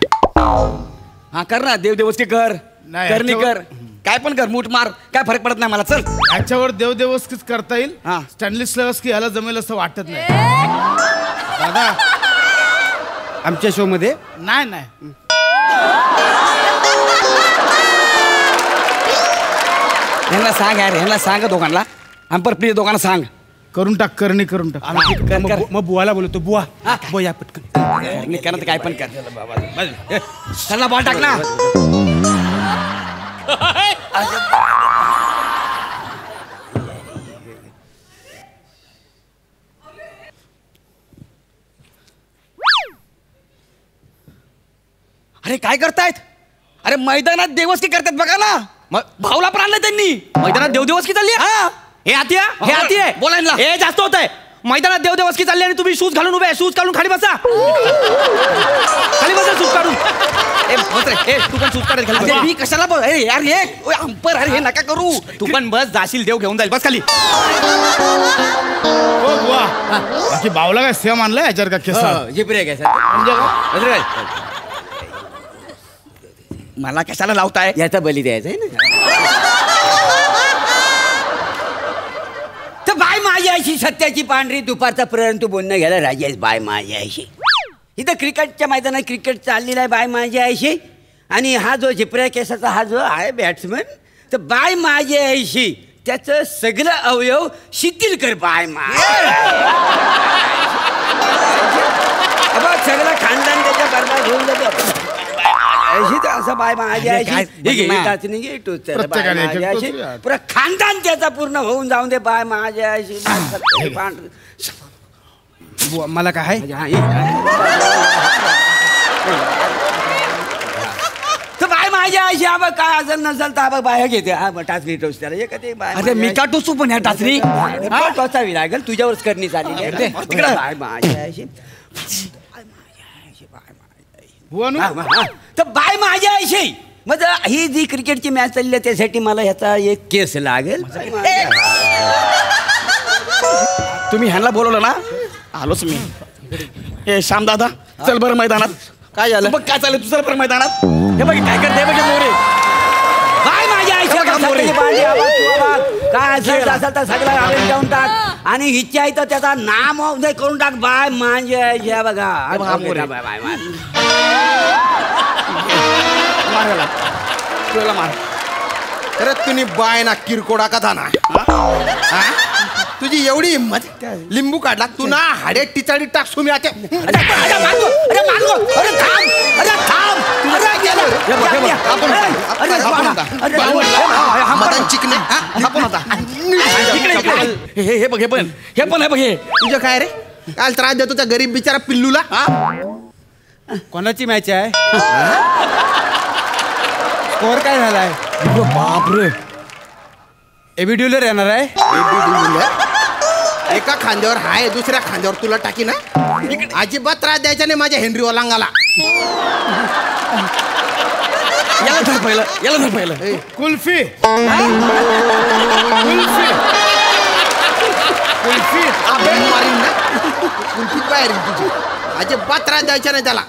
हा कर ना, देवदेवस्की कर. नाही, करणी ह्याच्यावर- कर, काय पण कर, मूठ मार, काय फरक पडत नाही मला. चल. ह्याच्यावर देवदेवस्कीच करता येईल. हा. स्टॅनली स्लेवस्की ह्याला जमेल असं वाटत नाही. दादा आमच्या शो मध्ये नाही. ह्यांना सांग यार, ह्यांना सांग दोघांना. अंपर प्लीज दोघांना सांग. करून टाक, करणी करून टाक. कर. मग बुवाला बोलतो, बुवा बुवा या पटकन. करणी कर ना, तर काय पण कर. चला बॉल टाक ना. अरे काय करतायत? अरे मैदानात देवस्की करतात बघा ना. भावला पण आणलं त्यांनी. मैदानात देवदेवस्की चालली आहे? हा. हे हाती आहे, हे हाती आहे. बोलायला. हे जास्त होत आहे. मैदानात देवदेवस्की चालली आणि तुम्ही शूज घालून उभे आहे. शूज काढून खाली बसा. खाली बसा शूज काढून. ए तू पण शूज काढ खाली. अरे मी कशाला बोल. अरे यार हे अंपर, अरे हे नका करू. तू पण बस, जाशील देव घेऊन जाईल. बस खाली. हो बुवा, बाकी बावला काय सेम आणलाय ह्याच्यावर का केसा? म्हणजे काय? मला कशाला लावताय? याचा बली द्यायचा आहे ना. तर बाय माझी अशी सत्याची पांढरी दुपारचा पर्यंत तू बोलणं घ्यायला राजी आहेस. बाय माझी अशी इथं क्रिकेटच्या मैदानात क्रिकेट चाललेला आहे. बाय माझी अशी. आणि हा जो झिपऱ्या केसाचा हा जो आहे बॅट्समन, तर बाय माझी अशी त्याचं सगळं अवयव शिथिल कर. बाय सगळं खानदान त्याच्या बरबाद होऊन जातं. असं बाय माझी अशी पुरा खानदान त्याचा पूर्ण होऊन जाऊन दे. बाय माझी अशी बुवा, मला काय आहे? तर बाय माझ्या अशी बघ काय असेल नसेल तर बघ बाया घेते. हा टाचणी टोच त्याला हे कधी बाय. अरे मी का टोचू पण ह्या टाचणी? टोचावी लागेल, तुझ्यावरच करणी झालेली आहे. बाय माझ्या अशी तर बाय माझ्या अशी. मग ही जी क्रिकेटची मॅच चालली आहे त्यासाठी मला ह्याचा एक केस लागेल. तुम्ही ह्यांना बोलवलं ना, आलोच मी. ए श्याम दादा, चल बरं मैदानात. काय झालं बघ, काय चाललं तुझं बरं मैदानात. हे बघ काय करते बघ मोरे. बाय माझ्या आयुष्यात काय असेल तर सगळं आवेल जाऊन टाक. आणि हिची आहे तर त्याचा नाम उदय करून टाक. बाय माझ्या आयुष्या बघा. बाय बाय तुला मार. अरे तुम्ही बाय ना किरकोडा कथा ना. तुझी एवढी हिंमत, लिंबू काढला तू ना हाडे टिचाडी टाक सुमी आते. हे बघ, हे पण आहे बघ. हे तुझं काय रे, काल त्रास देतो त्या गरीब बिचारा पिल्लूला. कोणाची मॅच आहे? स्कोअर काय झालाय? बापरे, एबी ड्युलर येणार आहे. एका खांद्यावर हाय दुसऱ्या खांद्यावर तुला टाकी ना अजिबात त्रास द्यायचा नाही माझ्या हेनरी ओलांगाला. याला धर पहिलं कुल्फी मारीन ना कुल्फी बाहेर तुझी अजिबात त्रास द्यायचा नाही त्याला.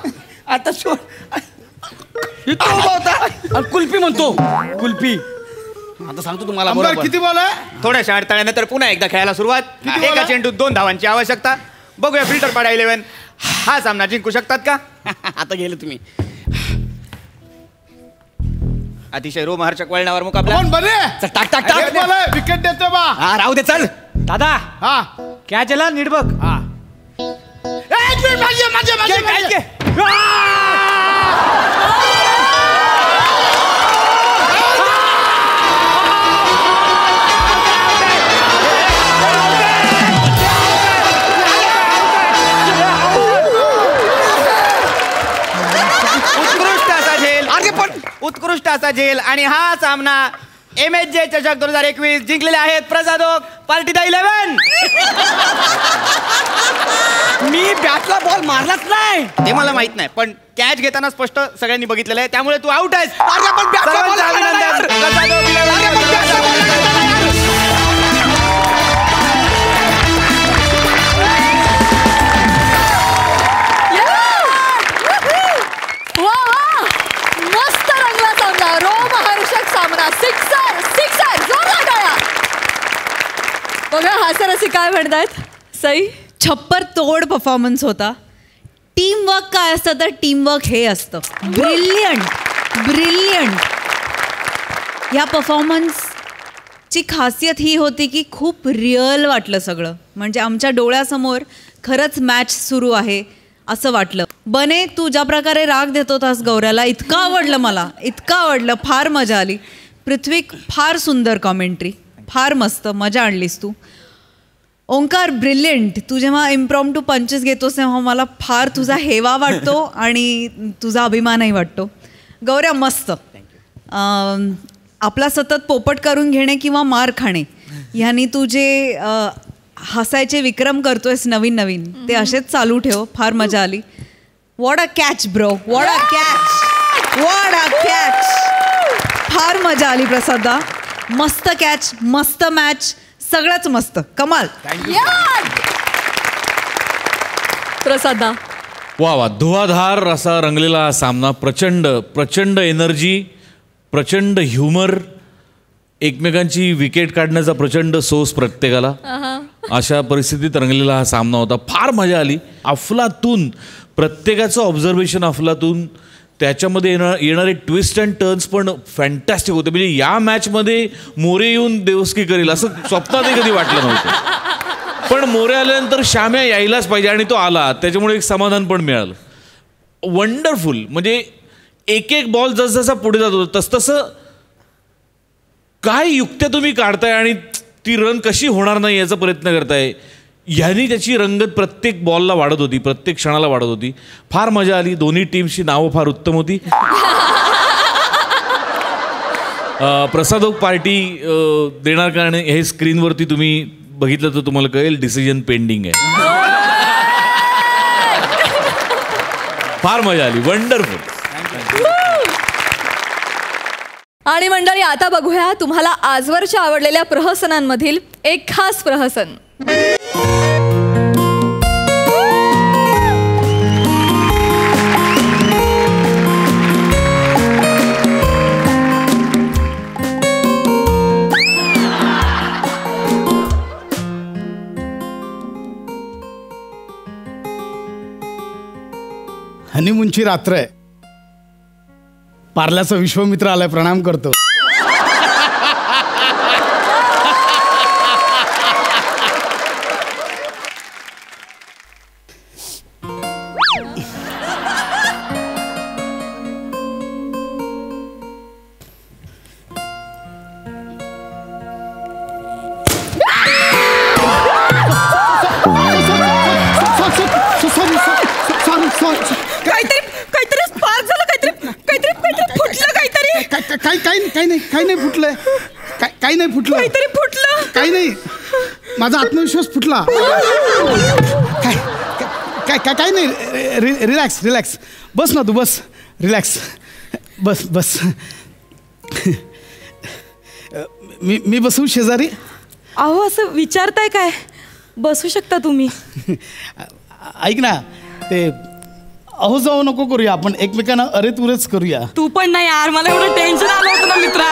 आता सोड इथं उभा होता आणि कुल्फी म्हणतो कुल्फी. आता सांगतो तुम्हाला बरोबर. किती बॉल आहे? थोड्याशा अडथळ्यानंतर पुन्हा एकदा खेळायला सुरुवात. एका चेंडूत 2 धावांची आवश्यकता. बघूया फिल्टर पाडा 11 हा सामना जिंकू शकतात का? आता गेले तुम्ही. अतिशय रोमहर्षक वळणावर मुकाबला. कोण बरे? टाक टाक टाक विकेट देतो बा. हा राहू दे चल. दादा हा क्या चला नीट बघ. उत्कृष्ट असा झेल आणि हा सामना MSJ चषक 2021 जिंकलेले आहेत Prasad Oak party the 11. Me बॅटला ball मारलाच नाही ते मला माहित नाही पण कॅच घेताना स्पष्ट सगळ्यांनी बघितलेलं आहे त्यामुळे तू आउट आहेस. सर्वांचं अभिनंदन. मस्त रंगला सामना. रोमहर्षक सामना. सिक्सर सिक्सर जोरदार टाळ्या. बघा हास्यरसिक काय म्हणतायत. सई छप्पर तोड परफॉर्मन्स होता. टीमवर्क काय असतं तर टीमवर्क हे असतं. ब्रिलियंट. या परफॉर्मन्सची खासियत ही होती की खूप रिअल वाटलं सगळं. म्हणजे आमच्या डोळ्यासमोर खरंच मॅच सुरू आहे असं वाटलं. बने तू ज्या प्रकारे राग देत होतास गौऱ्याला इतकं आवडलं मला. इतकं आवडलं. फार मजा आली. पृथ्वी फार सुंदर कॉमेंट्री. फार मस्त मजा आणलीस तू. ओंकार ब्रिलियंट. तू जेव्हा इम्प्रॉम्प्टू पंचेस घेतोस तेव्हा मला फार तुझा हेवा वाटतो आणि तुझा अभिमानही वाटतो. गौऱ्या मस्त. आपला सतत पोपट करून घेणे किंवा मार खाणे ह्यानी तू जे हसायचे विक्रम करतोयस नवीन नवीन ते असेच चालू ठेव. फार मजा आली. What a catch bro. What a catch. What a catch. फार मजा आली प्रसादा. मस्त कॅच. मस्त मॅच. सगळंच मस्त. कमाल. प्रसादा वा वा धुवाधार असा रंगलेला हा सामना. प्रचंड प्रचंड एनर्जी प्रचंड ह्युमर एकमेकांची विकेट काढण्याचा प्रचंड सोस प्रत्येकाला. अशा परिस्थितीत रंगलेला हा सामना होता. फार मजा आली. अफलातून प्रत्येकाचं ऑब्झर्वेशन अफलातून. त्याच्यामध्ये येणारे ट्विस्ट अँड टर्न्स पण फॅन्टॅस्टिक होते. म्हणजे या मॅचमध्ये मोरे येऊन देवस्की करेल असं स्वप्नातही कधी वाटलं नव्हतं. पण मोरे आल्यानंतर श्याम्या यायलाच पाहिजे आणि तो आला. त्याच्यामुळे एक समाधान पण मिळालं. वंडरफुल. म्हणजे एक एक बॉल जसजसा पुढे जात होता तसतसं काय युक्त्या तुम्ही काढताय आणि ती रन कशी होणार नाही याचा प्रयत्न करताय. ह्यानी त्याची रंगत प्रत्येक बॉलला वाढत होती. प्रत्येक क्षणाला वाढत होती. फार मजा आली. दोन्ही टीमची नावं फार उत्तम होती. प्रसादोक पार्टी देणार कारण हे स्क्रीनवरती तुम्ही बघितलं तर तुम्हाला कळेल. डिसिजन पेंडिंग आहे. फार मजा आली. वंडरफुल. आणि मंडळी आता बघूया तुम्हाला आजवरच्या आवडलेल्या प्रहसनांमधील एक खास प्रहसन. हनीमूनची रात्र आहे. पार्ल्याचा विश्वमित्र आलाय. प्रणाम करतो. काहीतरी स्पार्क झालं. काहीतरी फुटलं. काही नाही फुटलंय. काही नाही फुटलं. काहीतरी फुटलं. काही नाही. माझा आत्मविश्वास फुटला. काय काय काय काय नाही. Relax relax. बस ना तू बस. रिलॅक्स. बस बस. मी बसू शेजारी? अहो असं विचारताय काय? बसू शकता तुम्ही. ऐक ना ते अहो जाऊ नको करूया आपण एकमेकांना अरे तुरेच करूया. तू पण नाही यार मला एवढं टेन्शन आलं होतं ना मित्रा.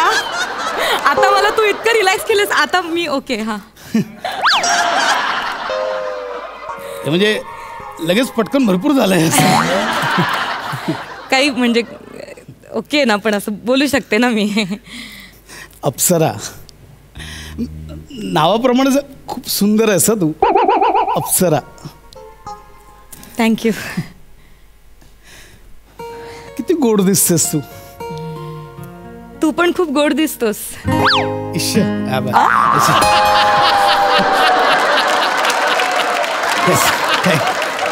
आता मला तू इतकं रिलॅक्स केलंस आता मी ओके. हा म्हणजे लगेच पटकन भरपूर झालंय. काही म्हणजे ओके ना पण असं बोलू शकते ना मी. अप्सरा नावाप्रमाणे खूप सुंदर आहेस तू. अप्सरा. थँक्यू. किती गोड दिसतेस तू. तू पण खूप गोड दिसतोस.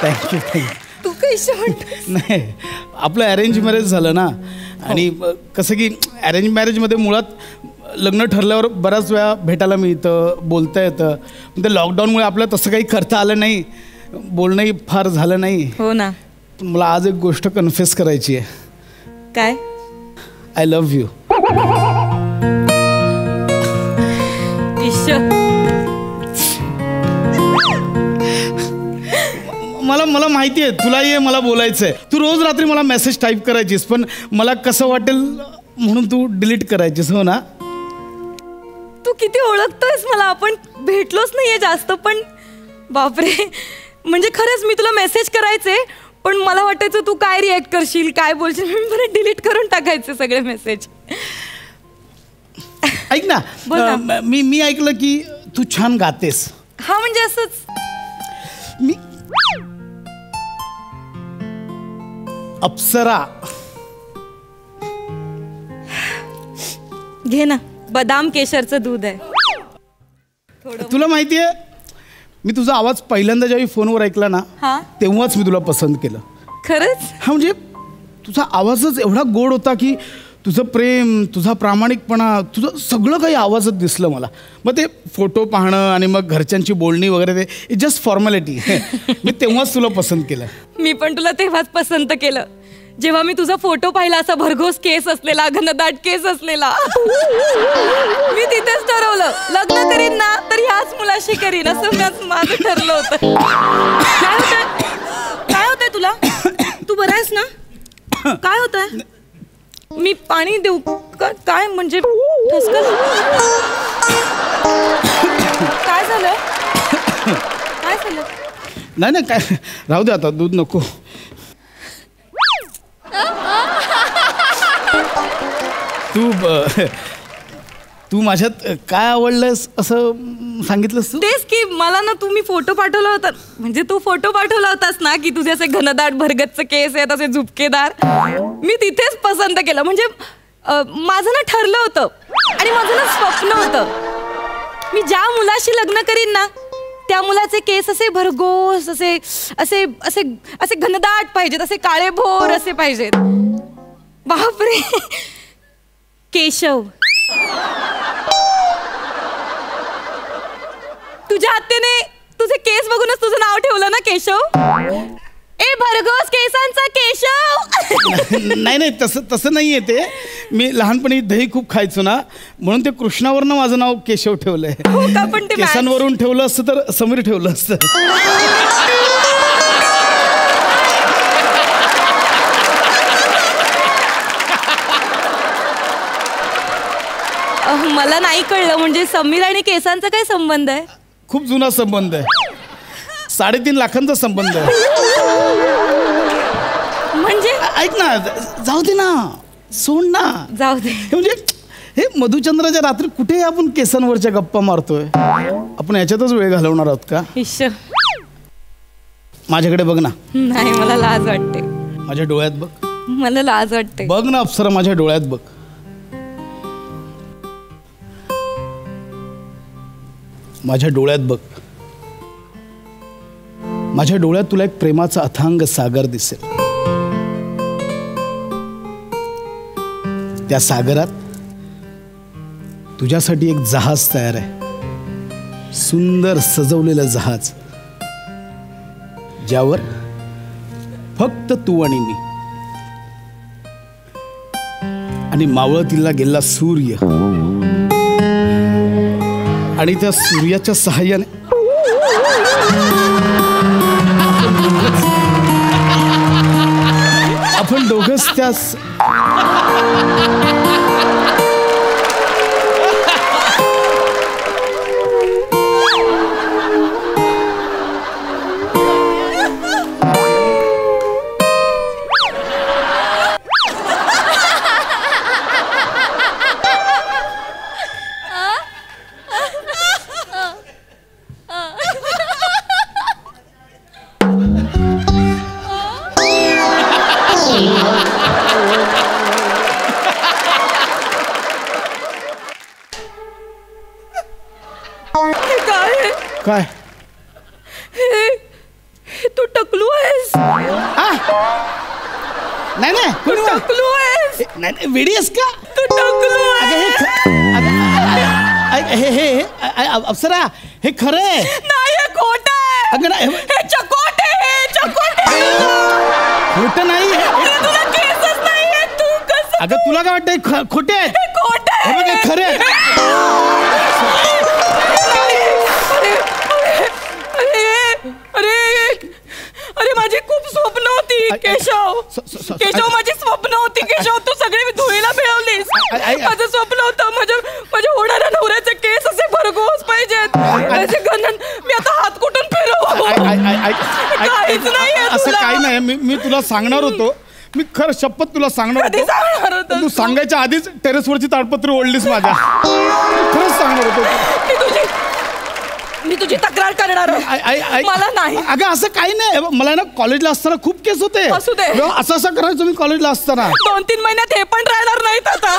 थँक्यू. तू कशी म्हणतोस? नाही आपलं अरेंज मॅरेज झालं ना. आणि कसं की अरेंज मॅरेजमध्ये मुळात लग्न ठरल्यावर बऱ्याच वेळा भेटायला मिळतं, बोलता येतं. ते लॉकडाऊनमुळे आपल्याला तसं काही करता आलं नाही, बोलणंही फार झालं नाही. हो ना. मला आज एक गोष्ट कन्फेस करायची आहे. काय? I love you. मला माहिती आहे तुलाही आहे मला बोलायचं आहे. तू रोज रात्री मला मेसेज टाईप करायचीस पण मला कसं वाटेल म्हणून तू डिलीट करायचीस. हो ना. तू किती ओळखतोयस मला. आपण भेटलोच नाहीये जास्त पण बापरे म्हणजे खरंच मी तुला मेसेज करायचे पण मला वाटायचं तू काय रिॲक्ट करशील काय बोलशील. मी मला डिलीट करून टाकायचे सगळे मेसेज. ऐक ना मी ऐकलं की तू छान गातेस. हा म्हणजे असंच. मी अप्सरा. घे ना बदाम केशरचं दूध आहे. तुला माहिती आहे मी तुझा आवाज पहिल्यांदा ज्यावेळी फोनवर ऐकला ना तेव्हाच मी तुला पसंत केलं. खरंच? हा म्हणजे तुझा आवाजच एवढा गोड होता की तुझं प्रेम तुझा प्रामाणिकपणा तुझं सगळं काही आवाजात दिसलं मला. मग ते फोटो पाहणं आणि मग घरच्यांची बोलणी वगैरे ते इट जस्ट फॉर्मॅलिटी. मी तेव्हाच तुला पसंत केलं. मी पण तुला तेव्हाच पसंत केलं जेव्हा मी तुझा फोटो पाहिला. असा भरघोस केस असलेला घनदाट केस असलेला. मी तिथेच ठरवलं लग्न करीन ना तर ह्याच मुलाशी करीन असं माझं ठरलं होतं. काय होतंय तुला? तू बरा आहेस ना? काय होतंय? मी पाणी देऊ काय म्हणजे काय झालं? काय झालं? नाही काय राहू दे आता दूध नको. तू माझ्यात काय आवडलंस असं सांगितलंस तू? तेच की मला ना तुम्ही फोटो पाठवला होता म्हणजे तू फोटो पाठवला होतास ना की तुझे असे घनदाट भरगच्च केस आहेत असे झुपकेदार. मी तिथेच पसंत केलं म्हणजे माझं ना ठरलं होतं आणि माझं ना स्वप्न होतं मी ज्या मुलाशी लग्न करीन ना त्या मुलाचे केस असे भरघोस असे असे असे असे घनदाट पाहिजेत असे काळेभोर असे पाहिजेत. बापरे केशव तुझ्या आत्याने तुझे केस बघूनच तुझं नाव ठेवलं ना केशव. ए भरघोस केसांचा केशव. नाही तसं नाहीये ते. मी लहानपणी दही खूप खायचो ना म्हणून ते कृष्णावरनं माझं नाव केशव ठेवलंय. पण ते केसांवरून ठेवलं असतं तर समीर ठेवलं असतं. मला नाही कळलं म्हणजे समीर आणि केसांचा काय संबंध आहे? खूप जुना संबंध आहे. 3.5 लाखांचा संबंध आहे. म्हणजे ऐक ना जाऊ दे ना सोड ना. जाऊ दे म्हणजे हे मधुचंद्राच्या रात्री कुठे आपण केसांवरच्या गप्पा मारतोय. आपण याच्यातच वेळ घालवणार आहोत का? माझ्याकडे बघ ना. नाही मला लाज वाटते. माझ्या डोळ्यात बघ. मला लाज वाटते. बघ ना अप्सरा माझ्या डोळ्यात बघ. माझ्या डोळ्यात बघ. माझ्या डोळ्यात तुला एक प्रेमाचा अथांग सागर दिसेल. त्या सागरात तुझ्यासाठी एक जहाज तयार आहे. सुंदर सजवलेलं जहाज, ज्यावर फक्त तू आणि मी, आणि मावळतीला गेला सूर्य, आणि त्या सूर्याच्या सहाय्याने आपण दोघंच त्यास काय हे तू टकलू आहेस? नाही नाही तू टकलू आहेस? नाही वेडी आहेस का तू टकलू आहेस? हे अप्सरा हे खरं आहे. नाही हे खोटं आहे. अगं नाही हे चकोट आहे. हे चकोट आहे. खोटं नाही. अरे तुला केसच नाहीये. तू कसं? अगं तुला काय वाटतंय खोटे आहेत? हे खोटं आहे. हे बघ खरे आहेत. अरे माझी खूप स्वप्न होती केशव. केशव माझी स्वप्न होती केशव. तू सगळी धुळीला मिळवलीस. माझं स्वप्न होतं माझ्या होणाऱ्या नवऱ्याचे केस असे भरघोस पाहिजेत. असे गणन मी आता हात कुठून फिरवू? काहीच नाही. असं काही नाही. मी तुला सांगणार होतो. मी खरं शपथ तुला सांगणार होतो. तू सांगायच्या आधीच टेरेसवरची ताडपत्री ओढलीस माझ्या. खरंच सांगणार होतो. मी तुझी तक्रार करणार. मला नाही. अगं असं काही नाही. मला ना कॉलेजला असताना खूप केस होते. असू दे. असं करायचो मी कॉलेजला असताना. 2-3 महिन्यात हे पण राहणार नाहीत आता.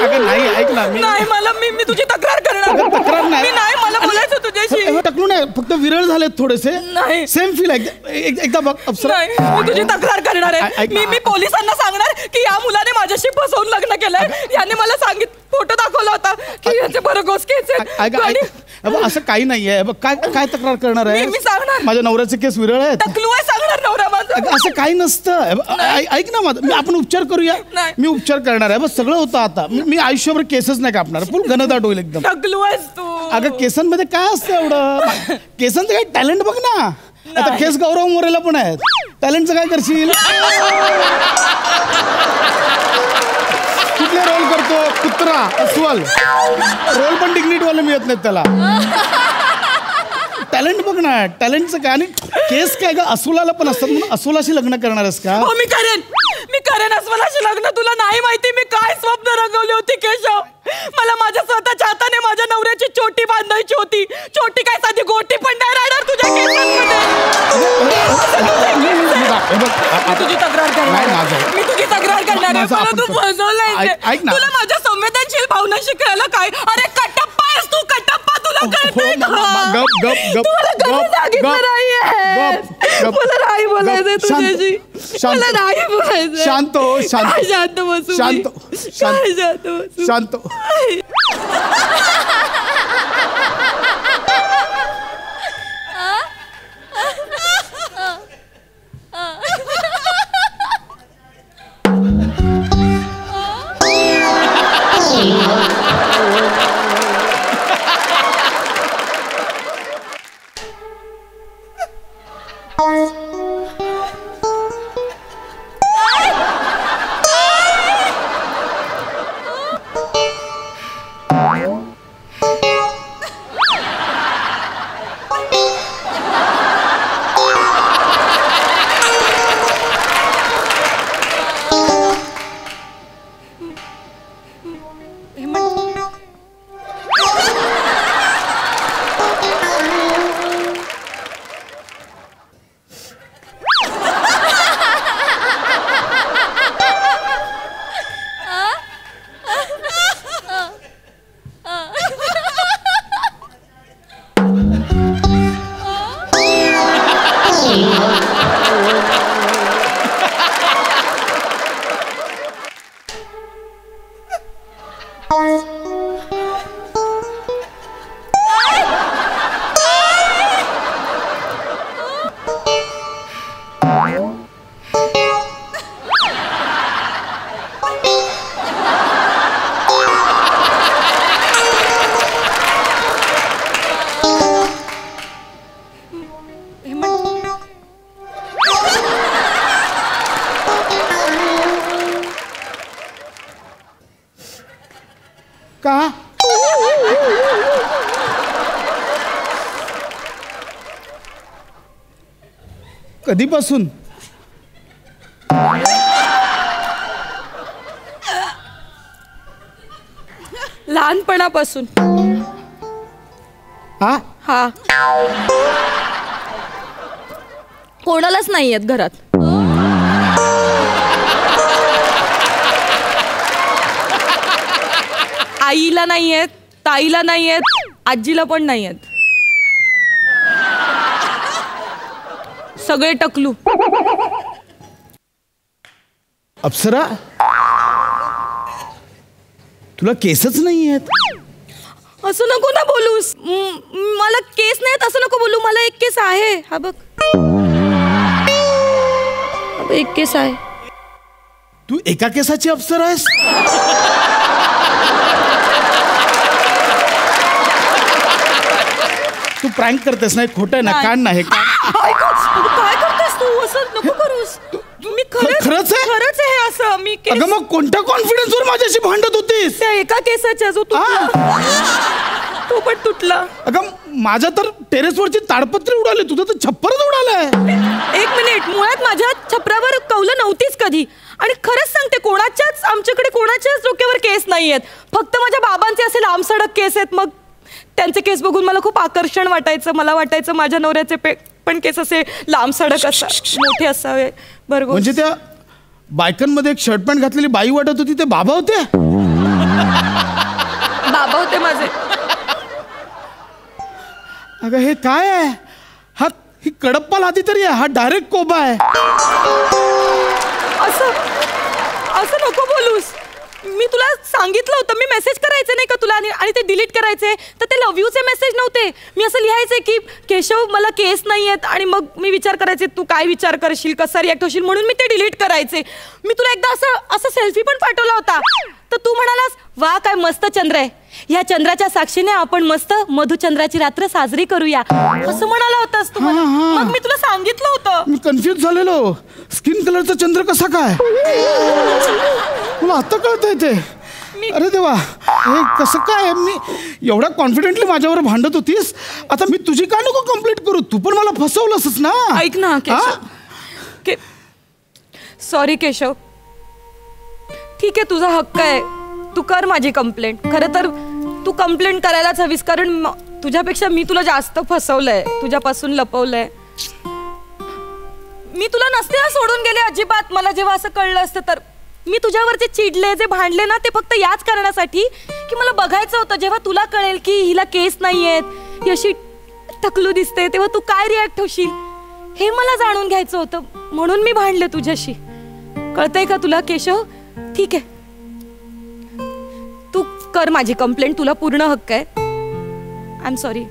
अगं नाही ऐक ना. नाही मला मी तुझी तक्रार करणार. तक्रार नाही. नाही मला बोलायचं तुझ्याशी. टकलू नाही फक्त विरळ झालेत थोडेसे. नाही सेम फील एकदा बघ अप्सरा. मी तुझी तक्रार करणार आहे. मी पोलिसांना सांगणार की या मुलाने माझ्याशी फसवून लग्न केलंय. याने मला फोटो दाखवला होता की याचे भरघोस केस आहेत. असं काही नाहीये. काय तक्रार करणार आहे? मी सांगणार. माझ्या नवऱ्याचे केस विरळ आहेत. टकलू आहे सांगणार नवरा माझा. असं काही नसतं. ऐक ना माझं. आपण उपचार करूया. मी उपचार करणार आहे. बस सगळं होतं आता. मी आयुष्यभर केसच नाही कापणार. फुल घनदाट होईल एकदम. टकलू आहेस तू. अगं केसांमध्ये काय असतं एवढं? केसांचं काही टॅलेंट बघ ना. आता केस गौरव मोरेला पण आहेत. टॅलेंटचं काय करशील? कुठले रोल करतो? कुत्रा अस्वल रोल पण डिग्निटीवाले मिळत नाहीत त्याला. टॅलेंट बघ ना. टॅलेंटचं काय. आणि केस काय का अस्वलाला पण असतात म्हणून अस्वलाशी लग्न करणार आहेस का? हो मी करेन अस्वलाशी लग्न. तुला नाही माहिती मी काय स्वप्न रंगवली होती केशव. मला माझ्या स्वतःच्या हाताने माझ्या नवऱ्याची चोटी बांधायची होती. चोटी काय साधी गोटी पण नाही राहणार तुझ्या केसांमध्ये. तुझी तक्रार करणार. मी तुझी तक्रार करणार आहे. मला तू फसवलंय. तुला माझ्या संवेदनशील भावना शिकायला काय? अरे कटप्पा आहेस तू. कटप्पा तुला कळतंय का? तुला कधी सांगितलं नाहीये. मला नाही बोलायचंय तुझ्याशी. मला नाही बोलायचंय. शांत हो. शांत बसू. शांत कधीपासून? लहानपणापासून. हा हा. कोणालाच नाही आहेत घरात. आईला नाही आहेत, ताईला नाही आहेत, आजीला पण नाही आहेत. सगळे टकलू. अप्सरा, तुला केसच नाही आहेत. असं नको ना बोलूस. मला केस नाहीत असं नको बोलू. मला एक केस आहे. हा बघ, एक केस आहे. तू एका केसाची अप्सरा आहेस? तू प्रँक करतेस ना? खोट आहे ना? काढ ना हे. काय करतेस तू? असं नको करूस. मी खरंच आहे? खरंच आहे असं. मी अगं मग कोणत्या कॉन्फिडन्सवर माझ्याशी भांडत होतीस? त्या एका केसाच्या जो तो पण तुटला. अगं माझ्या तर टेरेसवरची ताडपत्री उडाली, तुझं तर छप्परच उडालंय. एक मिनिट, मुळात माझ्या छपरावर कौलं नव्हतीच कधी. आणि खरंच सांगते, आमच्याकडे कोणाच्याच डोक्यावर केस नाहीयेत. फक्त माझ्या बाबांचे असे लांबसडक केस आहेत. मग त्यांचे केस बघून मला खूप आकर्षण वाटायचं. मला वाटायचं माझ्या नवऱ्याचे पण केस असे लांबसडक मोठे असावे. बरोबर. म्हणजे त्या बायकांमध्ये एक शर्ट पॅन्ट घातलेली बाई वाटत होती, ते बाबा होते? बाबा होते माझे. अगं हे काय आहे? ही कडप्पा लादी तरी आहे, हा डायरेक्ट कोबा आहे. असं नको बोलूस. मी तुला सांगितलं होतं, मी मेसेज करायचे नाही का तुला, आणि ते डिलीट करायचे. तर ते लव्ह यूचे मेसेज नव्हते. मी असं लिहायचे की केशव मला केस नाही आहेत, आणि मग मी विचार करायचे तू काय विचार करशील, कसा रिॲक्ट होशील, म्हणून मी ते डिलीट करायचे. मी तुला एकदा असं सेल्फी पण पाठवला होता. तर तू म्हणालास वा काय मस्त चंद्र आहे, ह्या चंद्राच्या साक्षीने आपण मस्त मधुचंद्राची रात्र साजरी करूया, असं म्हणाला होतास तू. मग मी तुला सांगितलं होतं. मी कन्फ्युज झालेलो. स्किन कलरचा चंद्र कसा काय? मला आता कळतंय ते. अरे देवा, हे कसं काय? मी एवढ्या कॉन्फिडेंटली माझ्यावर भांडत होतीस, आता मी तुझी का नको कंप्लीट करू? तू पण मला फसवलंसच ना. ऐक ना केशव, सॉरी केशव. ठीक आहे, तुझा हक्क आहे, तू कर माझी कंप्लेंट. खरं तर तू कंप्लेंट करायलाच हवीस, कारण तुझ्यापेक्षा मी तुला जास्त फसवलंय, तुझ्यापासून लपवलंय. मी तुला नसते सोडून गेले अजिबात. मला जेव्हा असं कळलं असतं तर. मी तुझ्यावर जे चिडले, जे भांडले ना, ते फक्त याच कारणासाठी की मला बघायचं होतं जेव्हा तुला कळेल की हिला केस नाहीयेत, ही अशी टकलू दिसते, तेव्हा तू काय रिॲक्ट होशील हे मला जाणून घ्यायचं होतं. म्हणून मी भांडले तुझ्याशी. कळतंय का तुला केशव? ठीक आहे, तू कर माझी कंप्लेंट, तुला पूर्ण हक्क आहे. I am sorry.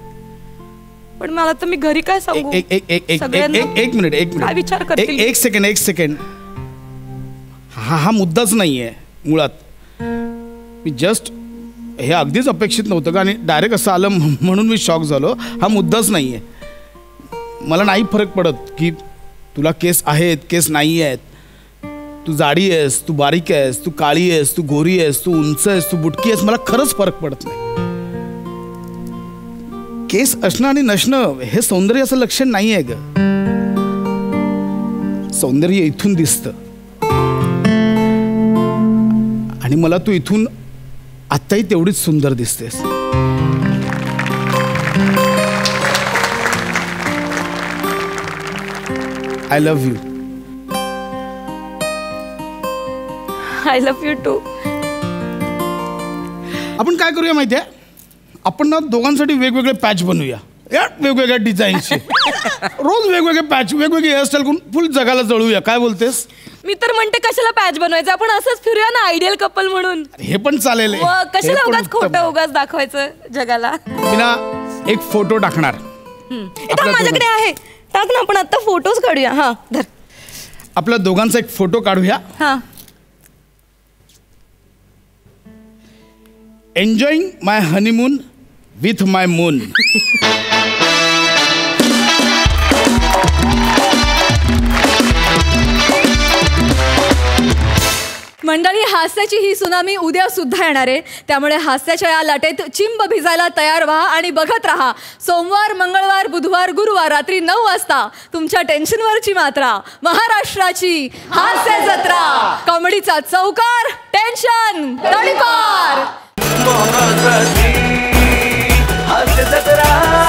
पण मला तर मी घरी काय सांगू? एक मिनिट काय विचार करतील? एक सेकंड. हा मुद्दाच नाहीये मुळात. मी जस्ट हे अगदीच अपेक्षित नव्हतं का, आणि डायरेक्ट असं आलं म्हणून मी शॉक झालो. हा मुद्दाच नाहीये. मला नाही फरक पडत की तुला केस आहेत केस नाही आहेत. तू जाडी आहेस, तू बारीक आहेस, तू काळी आहेस, तू गोरी आहेस, तू उंच आहेस, तू बुटकी आहेस, मला खरंच फरक पडत नाही. केस असणं आणि नसणं हे सौंदर्याचं लक्षण नाही आहे ग. सौंदर्य इथून दिसतं, आणि मला तू इथून आत्ताही तेवढीच सुंदर दिसतेस. I love you. I love you too. आपण काय करूया माहितीये? आपण ना दोघांसाठी वेगवेगळे पॅच बनवूया, वेगवेगळ्या डिझाईनचे. रोज वेगवेगळे पॅच, वेगवेगळे हेअरस्टाईल करून फुल जगाला जळूया. काय बोलतेस? मी तर म्हणते कशाला पॅच बनवायचं, आपण असंच फिरूया ना आयडियल कपल म्हणून. हे पण चालेल. कशाला उगाच खोटं उगाच दाखवायचं जगाला. मी ना एक फोटो टाकणार. माझ्याकडे आहे, टाक ना. आपण आता फोटोज काढूया. हा धर. आपल्या दोघांचा एक फोटो काढूया. हा. Enjoying my honeymoon with my moon. मंडळी, हास्याची ही सुनामी उद्या सुद्धा येणार आहे, त्यामुळे हास्याच्या या लाटेत चिंब भिजायला तयार व्हा आणि बघत राहा. सोमवार, मंगळवार, बुधवार, गुरुवार रात्री 9 वाजता तुमच्या टेन्शनवरची मात्रा, महाराष्ट्राची हास्य जत्रा. कॉमेडीचा चौकार, टेन्शन तडीपार. हास्य जत्रा.